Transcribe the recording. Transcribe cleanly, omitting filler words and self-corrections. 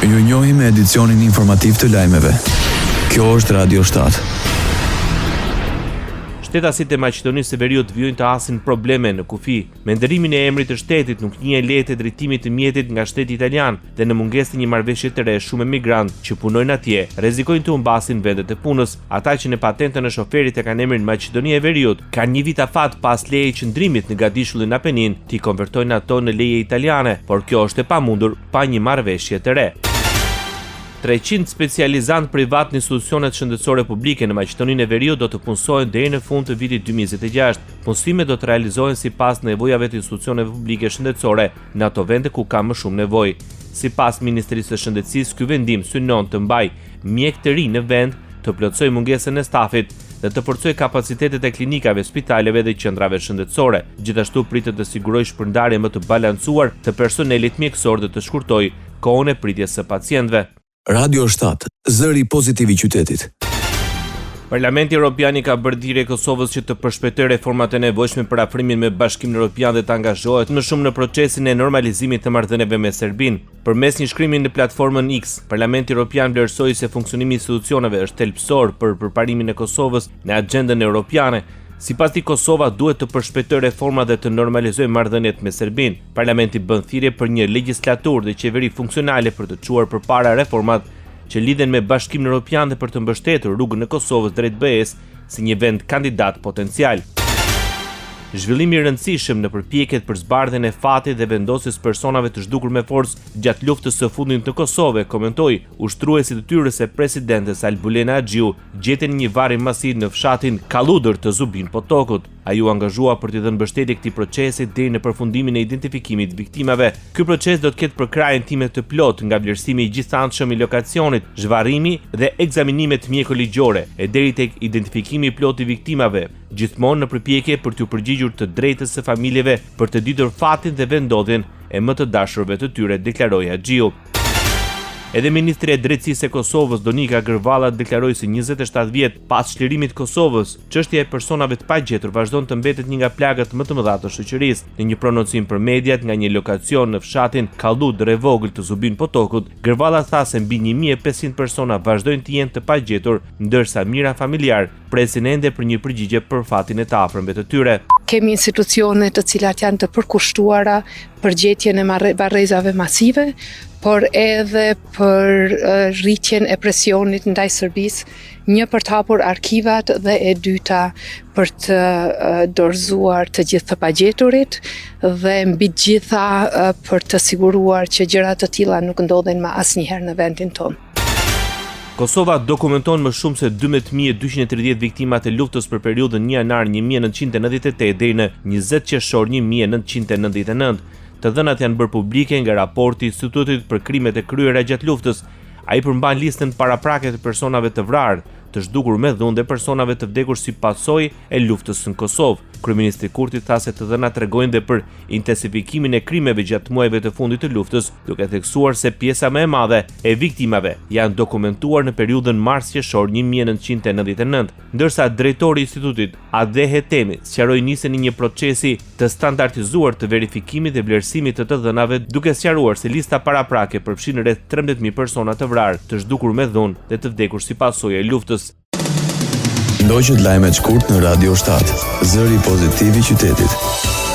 Ju njohim me edicionin informativ të lajmeve. Kjo është Radio 7. Shtetasit e Maqedonisë së Veriut vijojnë të hasin probleme në kufi. Me ndërimin e emrit të shtetit nuk njihen leje drejtimit të mjetit nga shteti italian dhe në mungesë të një marrëveshje të re, shumë emigrantë që punojnë atje rrezikojnë të humbasin vendet e punës. Ata që në patentën e shoferit e kanë emrin Maqedoni e Veriut kanë një vit afat pas leje qëndrimit në Gadishullin Apenin t'i konvertojnë ato në leje italiane, por kjo është e pamundur pa një marrëveshje të re. 300 specializantë privat në institucionet shëndetësore publike në Maqedoninë e Veriut do të punësojnë deri në fund të vitit 2026. Punësimet do të realizohen sipas nevojave të institucioneve publike shëndetësore në ato vende ku ka më shumë nevojë. Sipas Ministrisë së Shëndetësisë, ky vendim synon të mbajë mjek të rinj në vend, të plotësojë mungesën e stafit dhe të forcojë kapacitetet e klinikave, spitaleve dhe qendrave shëndetësore. Gjithashtu pritet të sigurojë shpërndarje më të balancuar të personelit mjekësor dhe të shkurtojë kohën e pritjes së pacientëve. Radio 7, zëri pozitiv i qytetit. Parlamenti Evropian i ka bërë thirrje Kosovës që të përshpejtojë reformat e nevojshme për afrimin me Bashkimin Evropian dhe të angazhohet më shumë në procesin e normalizimit të marrëdhënieve me Serbinë. Përmes një shkrimi në platformën X, Parlamenti Evropian vlerësoi se funksionimi i institucioneve është thelbësor për përparimin e Kosovës në agjendën europiane. Sipas tij, Kosova duhet të përshpejtojë reformat dhe të normalizojë marrëdhëniet me Serbinë. Parlamenti bën thirrje për një legjislaturë dhe qeveri funksionale për të çuar përpara reformat që lidhen me Bashkimin Evropian dhe për të mbështetur rrugën e Kosovës drejt BE-s si një vend kandidat potencial. Zhvillimi i rëndësishëm në përpjekjet për zbardhjen e fatit dhe vendosjes personave të zhdukur me forcë gjatë luftës së fundit në Kosovë, komentoi ushtruesi i detyrës së presidentes Albulena Xhiu, gjetën një varrim masiv në fshatin Kalludër të Zubin Potokut. Ai u angazhua për të dhënë mbështetje këtij procesi deri në përfundimin e identifikimit të viktimave. Ky proces do të ketë për krah time të plot nga vlerësimi i gjithësanshëm i lokacionit, zhvarrimi dhe ekzaminimet mjekoligjore e deri tek identifikimi i plot i viktimave, gjithmonë në përpjekje për t'u përgjigjur të drejtës së familjeve për të ditur fatin dhe vendodhjen e më të dashurve të tyre, deklaroi Xhiu. Edhe Ministri e Drejtësisë e Kosovës, Donika Gërvalla, deklaroi se 27 vjet pas çlirimit të Kosovës, çështja e personave të pagjetur vazhdon të mbetet një nga plagët më të mëdha të shoqërisë. Në një prononcim për mediat nga një lokacion në fshatin Kalludër e vogël të Zubin Potokut, Gërvalla tha se mbi 1500 persona vazhdojnë të jenë të pagjetur, ndërsa mira familjar presin ende për një përgjigje për fatin e të afërmve të tyre. Kemi institucione të cilat janë të përkushtuara për gjetjen e barrezave masive, por edhe për rritjen e presionit ndaj Serbisë, një për të hapur arkivat dhe e dyta për të dorëzuar të gjithë të pagjeturit dhe mbi të gjitha për të siguruar që gjëra të tilla nuk ndodhen më asnjëherë në vendin tonë. Kosova dokumenton më shumë se 12.230 viktimat e luftës për periudhën 1 janar 1998 deri në 20 qershor 1999. Të dhënat janë bërë publike nga raporti i Institutit për krimet e kryera gjatë luftës. Ai përmban listën paraprake të personave të vrarë, të zhdukur me dhunë dhe personave të vdekur si pasojë e luftës në Kosovë. Kryeministri Kurti tha se të dhënat tregojnë dhe për intensifikimin e krimeve gjatë muajve të fundit të luftës, duke theksuar se pjesa më e madhe e viktimave janë dokumentuar në periudhën mars-qershor 1999, ndërsa drejtori i institutit, Ade Hetemi, sqaroi nisjen e një procesi të standardizuar të verifikimit dhe vlerësimit të dhënave, duke sqaruar se lista paraprake përfshin rreth 13.000 persona të vrarë, të zhdukur me dhunë dhe të vdekur si pasojë e luftës. Ndoqët lajmet shkurt në Radio 7, zëri pozitiv i qytetit.